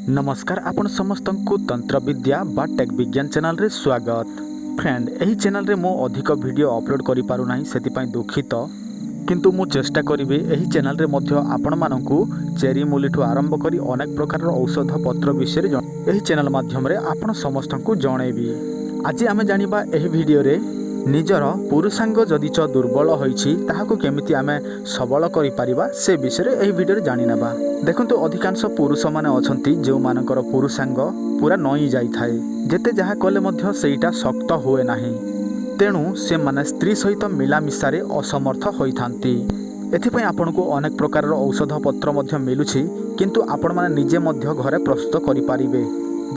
नमस्कार आपण समस्त को तंत्रविद्या बा टेक्बिज्ञान चैनल रे स्वागत। फ्रेंड यही चैनल रे मो अधिक वीडियो अपलोड करि पारु नाही सेति दुखित किंतु मु चेष्टा करिबे यही चैनल रे मध्य आपण मानकू चेरी मूलीठू आरंभ करी अनेक प्रकार औषध पत्र विषय यही चैनल माध्यम रे आपण समस्त को जणेबी। आज आमे जानिबा यही वीडियो रे निजर पुरुषांग जदि च दुर्बल होईछि ताहाको केमिति आमे सबल करि परिबा से विषय रे एही वीडियो रे जानि नेबा। देखंतु अधिकांश पुरुष माने अछंती जो मानकर पुरुषांग पूरा नई जाई थाए, जेते जहा कले मध्य सेईटा शक्त होए नाही, तेणु से माने स्त्री सहित मिलामिशारे असमर्थ होइथांती। एथिपई आपनको अनेक प्रकार औषध पत्र मध्य मिलुछि, किंतु आपण माने निजे मध्य घरे प्रस्तुत करि पारिबे,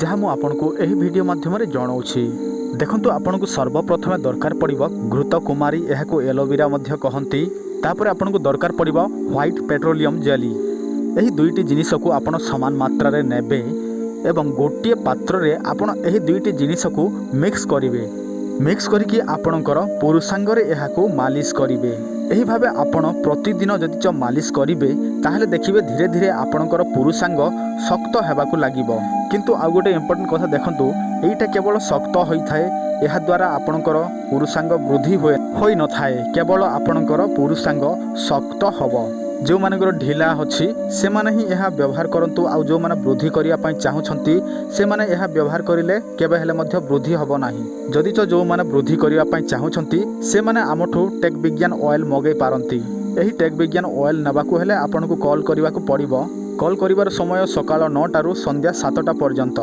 जहा मु आपनको एही वीडियो माध्यम रे जणाउछि। देखंतु आपनको सर्वप्रथमे दरकार पड़िबो घृत कुमारी, एहाको एलोवेरा मध्य कहंती। तापर आपनको दरकार पड़िबो व्हाइट पेट्रोलियम जेली। एही दुईटी जिनिस को आपण समान मात्रा रे नेबे एवं गोटिए पात्र रे आपण एही दुईटी जिनिस को मिक्स करिवे। मिक्स करिकि आपणकर पुरुषांग रे एहाको मालिश करिवे। एही भाबे आपण प्रतिदिन जदि च मालिश करिवे ताहले देखिबे धीरे धीरे आपणकर पुरुषांग शक्त हेबाकू लागिबो। किंतु आ गोटे इंपोर्टेंट कथा देखंतु, एईटा केवल शक्त होई थाए, एहा द्वारा आपणकर पुरुषांग वृद्धि होई न थाए, केवल आपणकर पुरुषांग शक्त हबो। जो मानकर ढिला अछि से माने ही यह व्यवहार करंतु, आ जो माने वृद्धि करिया पई चाहुछंती से माने यह व्यवहार करिले केबे हेले मध्य वृद्धि हबो नाही। जदि तो जो माने वृद्धि करिया पई चाहुछंती से माने आमठू टेक्बिज्ञान ऑयल मगै पारंती। एही टेक्बिज्ञान ऑयल नबाकू हेले आपनको कॉल करिवाकू पड़िबो। कॉल करिवार समय सकाळ 9 टारू संध्या 7टा पर्यंत।